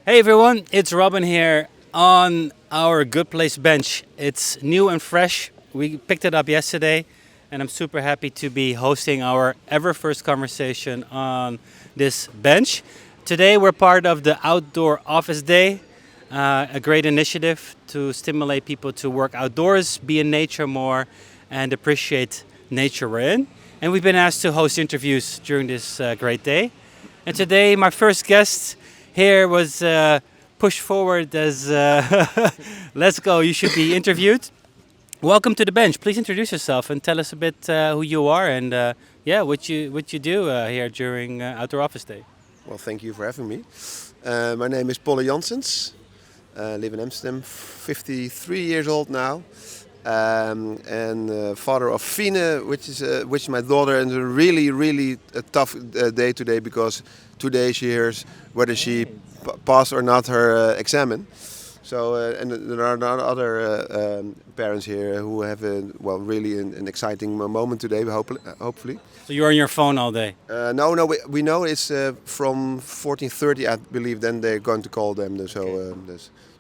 Hey everyone, it's Robin here on our Good Place bench. It's new and fresh. We picked it up yesterday, and I'm super happy to be hosting our ever first conversation on this bench. Today we're part of the Outdoor Office Day, a great initiative to stimulate people to work outdoors, be in nature more, and appreciate nature we're in. And we've been asked to host interviews during this great day. And today my first guest here was pushed forward as let's go, you should be interviewed. Welcome to the bench. Please introduce yourself and tell us a bit who you are and what you do here during Outdoor Office Day. Well, thank you for having me. My name is Polle Janssens. I live in Amsterdam, 53 years old now. And father of Fine, which is my daughter, and a really a tough day today because today she hears whether she passed or not her examen. So and there are not other parents here who have really an exciting moment today. Hopefully. So you're on your phone all day. No, we know it's from 14:30, I believe. Then they're going to call them. So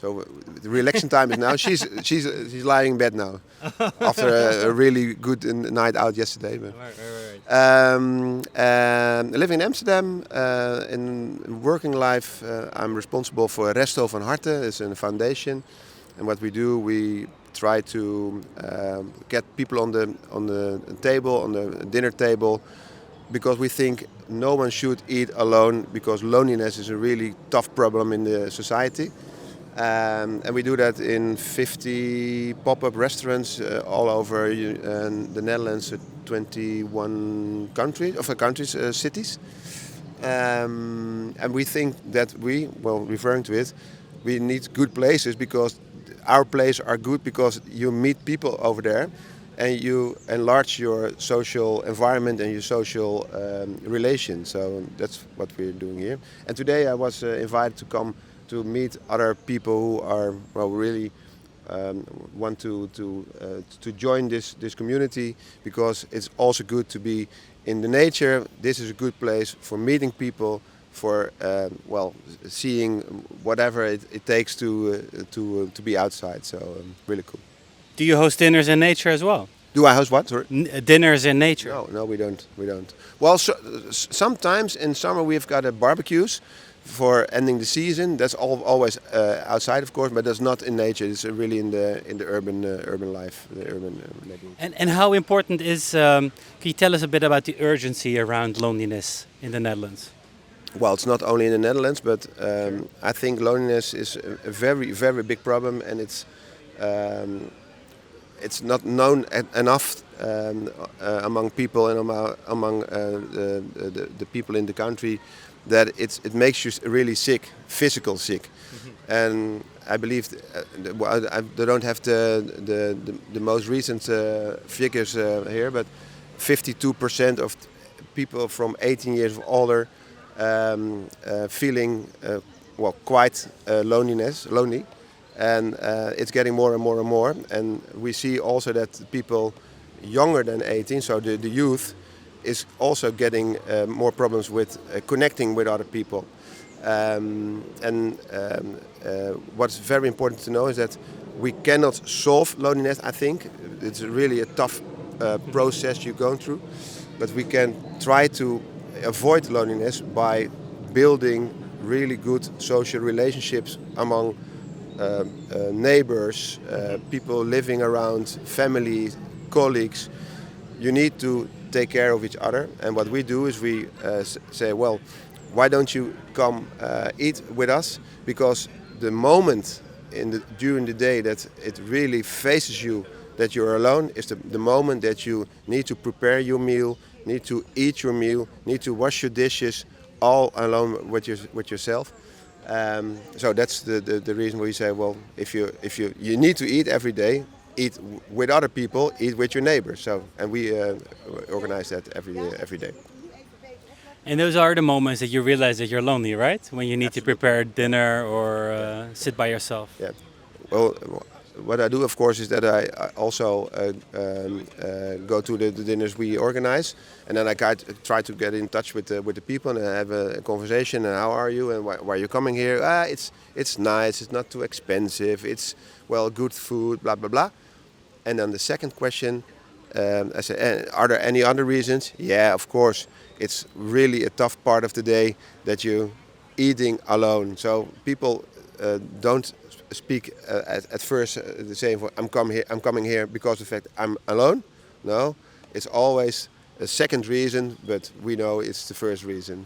the relaxation time is now. She's lying in bed now after a really good night out yesterday. Right. Living in Amsterdam, in working life, I'm responsible for Resto Van Harte. It's a foundation, and what we do, we try to get people on the table, on the dinner table, because we think no one should eat alone, because loneliness is a really tough problem in the society. And we do that in 50 pop-up restaurants all over the Netherlands, 21 cities. And we think that referring to it, we need good places because our places are good because you meet people over there and you enlarge your social environment and your social relations. So that's what we're doing here. And today I was invited to come to meet other people who are really want to join this community, because it's also good to be in the nature. This is a good place for meeting people, for seeing whatever it takes to be outside. So really cool. Do you host dinners in nature as well? Do I host what? Sorry? Dinners in nature? No, we don't. Well, sometimes in summer we've got barbecues for ending the season. That's always outside, of course, but that's not in nature. It's really in the urban life, the urban neighborhood. And how important is? Can you tell us a bit about the urgency around loneliness in the Netherlands? Well, it's not only in the Netherlands, but I think loneliness is a very big problem, and it's not known enough among people and among the people in the country, that it makes you really sick, physical sick. Mm-hmm. And I believe I don't have the most recent figures here, but 52% of people from 18 years or older feeling quite lonely, and it's getting more and more. And we see also that people younger than 18, so the youth, is also getting more problems with connecting with other people. What's very important to know is that we cannot solve loneliness. I think it's really a tough process you're going through, but we can try to avoid loneliness by building really good social relationships among neighbors, people living around, family, colleagues. You need to take care of each other, and what we do is we say, well, why don't you come eat with us? Because the moment during the day that it really faces you that you're alone is the moment that you need to prepare your meal, need to eat your meal, need to wash your dishes, all alone with yourself. So that's the reason we say, well, if you need to eat every day, eat with other people, eat with your neighbors. So, and we organize that every day. And those are the moments that you realize that you're lonely, right? When you need to prepare dinner or sit by yourself. Yeah. Well, what I do, of course, is that I also go to the dinners we organize, and then I try to get in touch with the people and have a conversation. And how are you? And why are you coming here? It's nice. It's not too expensive. It's good food. Blah blah blah. And then the second question, I say, are there any other reasons? Yeah, of course. It's really a tough part of the day that you eating alone. So people don't speak at first the same. I'm coming here because of the fact I'm alone. No, it's always a second reason, but we know it's the first reason.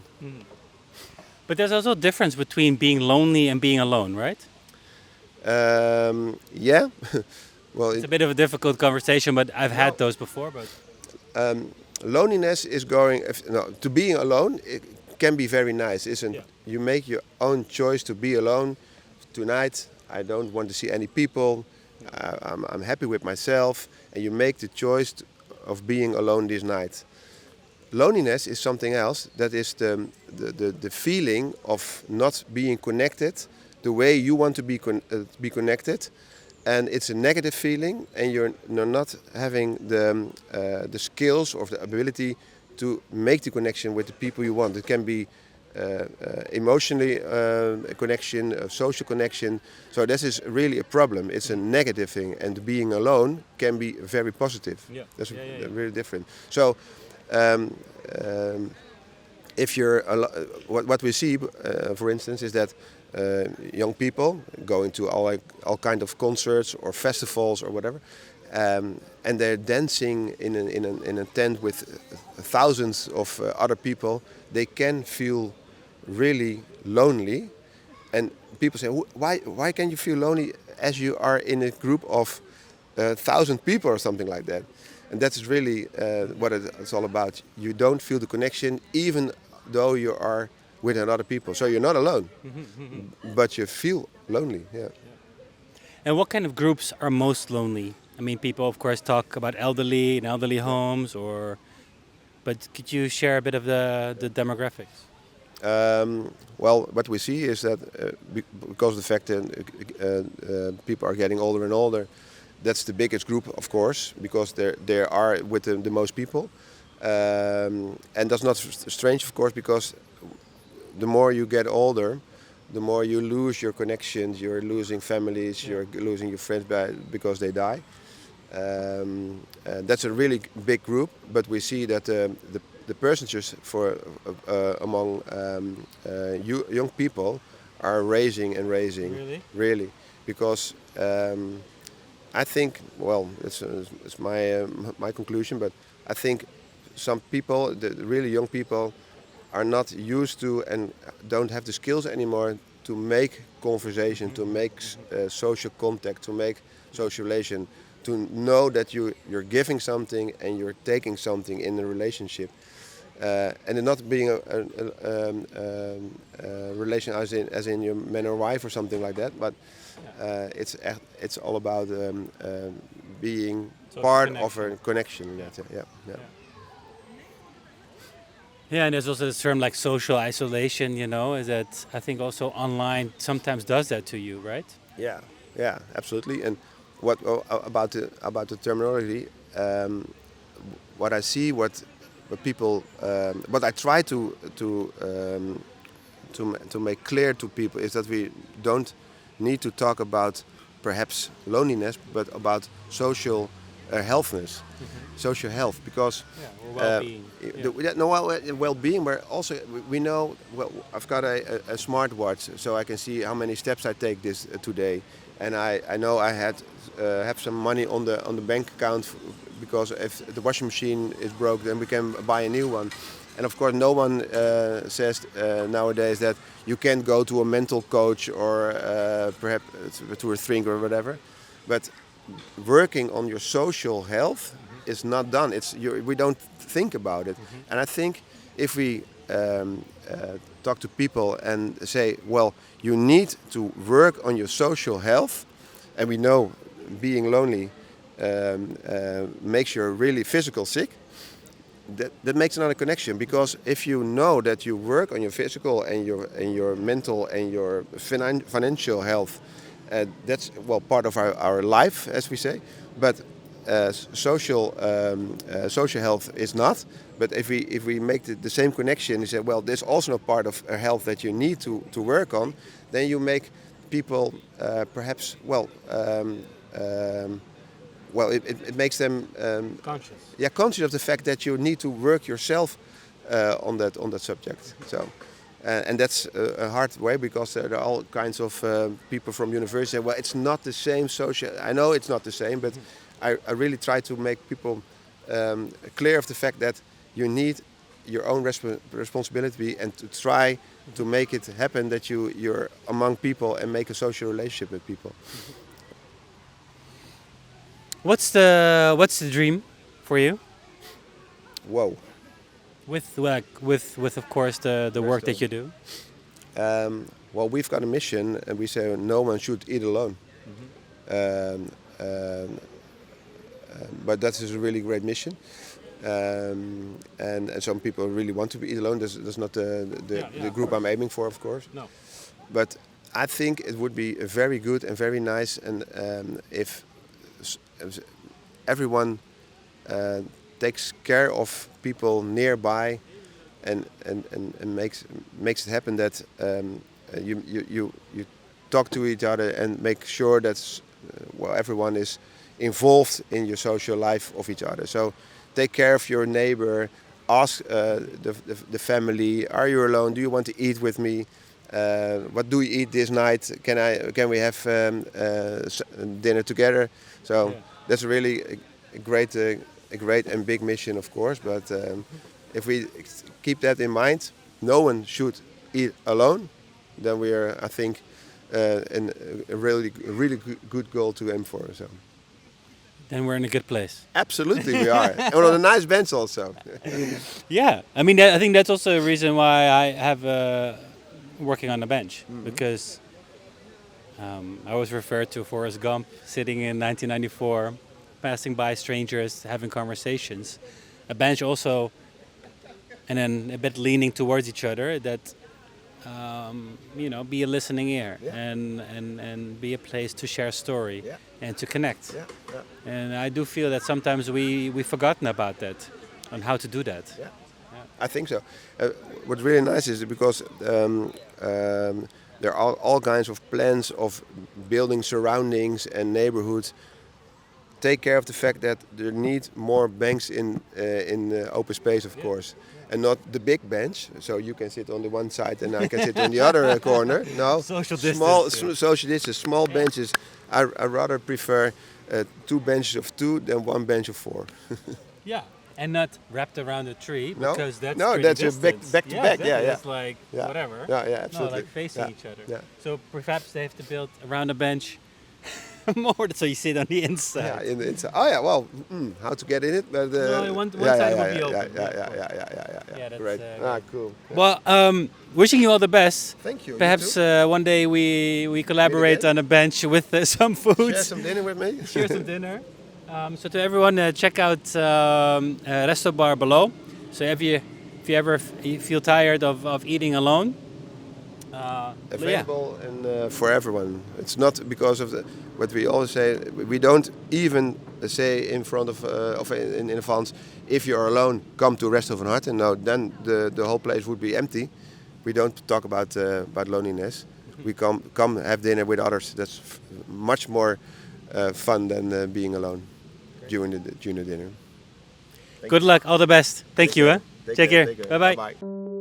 But there's also a difference between being lonely and being alone, right? Yeah. Well, It's a bit of a difficult conversation, but I've had those before. But loneliness is to being alone. It can be very nice, isn't? Yeah. You make your own choice to be alone. Tonight, I don't want to see any people. I'm happy with myself, and you make the choice of being alone this night. Loneliness is something else. That is the feeling of not being connected the way you want to be connected. And it's a negative feeling, and you're not having the skills or the ability to make the connection with the people you want. It can be emotionally a connection, a social connection. So this is really a problem. It's a negative thing, and being alone can be very positive. Yeah. That's really different. So if you're what we see, for instance, is that young people going to all kind of concerts or festivals or whatever, and they're dancing in a tent with thousands of other people. They can feel really lonely, and people say, why can you feel lonely as you are in a group of 1,000 people or something like that? And that's really what it's all about. You don't feel the connection even though you are with other people. So you're not alone, but you feel lonely. Yeah. and what kind of groups are most lonely? I mean, people, of course, talk about elderly and elderly homes, but could you share a bit of the demographics? Well, what we see is that because of the fact that people are getting older and older, that's the biggest group, of course, because they are with the most people. And that's not strange, of course, because the more you get older, the more you lose your connections, you're losing families, you're losing your friends because they die. That's a really big group, but we see that the percentages among young people are raising and raising. Really, because I think, well, it's my conclusion, but I think some people, the really young people, are not used to and don't have the skills anymore to make conversation, to make social contact, to make social relation, to know that you're giving something and you're taking something in a relationship. And it not being a relation as in your man or wife or something like that, but it's all about being part of a connection. Yeah. Yeah, and there's also this term like social isolation, is that I think also online sometimes does that to you, right? Yeah, absolutely. And what about the terminology? What I see, what people, what I try to make clear to people is that we don't need to talk about perhaps loneliness, but about social healthness, social health, because or well-being. Well-being. But also we know. Well, I've got a smartwatch, so I can see how many steps I take this today, and I know I have some money on the bank account because if the washing machine is broke, then we can buy a new one. And of course, no one says nowadays that you can't go to a mental coach or perhaps to a shrink or whatever, but working on your social health is not done. We don't think about it. And I think if we talk to people and say, well, you need to work on your social health, and we know being lonely makes you really physical sick, that makes another connection. Because if you know that you work on your physical and your mental and your financial health, That's well part of our life, as we say. But social health is not. But if we make the same connection and say, well, there's also a part of health that you need to work on, then you make people perhaps it makes them Conscious. conscious of the fact that you need to work yourself on that subject. So. And that's a hard way because there are all kinds of people from university. Well, it's not the same social. I know it's not the same, but I really try to make people clear of the fact that you need your own responsibility and to try to make it happen that you're among people and make a social relationship with people. What's the dream for you? Whoa. With of course the work that you do. Well, we've got a mission, and we say no one should eat alone. But that is a really great mission, and some people really want to eat alone. That's not the group I'm aiming for, of course. No. But I think it would be very good and very nice, and if everyone takes care of people nearby, and makes it happen that you talk to each other and make sure that everyone is involved in your social life of each other. So take care of your neighbor. Ask the family: are you alone? Do you want to eat with me? What do you eat this night? Can we have dinner together? So that's really a great and big mission, of course. But if we keep that in mind, no one should eat alone. Then we are, I think, a really good goal to aim for. So. Then we're in a good place. Absolutely, we are, and on a nice bench also. Yeah, I mean, I think that's also a reason why I have working on the bench, because I was referred to Forrest Gump sitting in 1994, passing by strangers, having conversations. A bench also, and then a bit leaning towards each other. That be a listening ear, and be a place to share story and to connect. Yeah. And I do feel that sometimes we've forgotten about that, on how to do that. Yeah. I think so. What's really nice is because there are all kinds of plans of building surroundings and neighborhoods. Take care of the fact that there need more banks in open space, of course, and not the big bench. So you can sit on the one side and I can sit on the other corner. No, social distance. Social distance, small benches. I rather prefer 2 benches of 2 than 1 bench of 4. Yeah, and not wrapped around a tree, because that's a back to back. It's like whatever. Yeah, absolutely. No, like facing each other. Yeah. So perhaps they have to build around a bench more, so you sit on the inside. Yeah, in the inside. Oh yeah, well, how to get in it? But one side will be open. Yeah. That's Great. Cool. Yeah. Well, wishing you all the best. Thank you. Perhaps You too. one day we collaborate again. on a bench with some food. Share some dinner with me. Share some dinner. So to everyone, check out Resto Bar below. So if you ever feel tired of eating alone, available and for everyone. It's not because of what we always say. We don't even say in front of in advance, if you're alone, come to Resto Van Harte. No, then the whole place would be empty. We don't talk about loneliness. We come have dinner with others. That's much more fun than being alone during the dinner. Good luck, all the best. Thank you. Take Take care. Bye Bye bye. bye.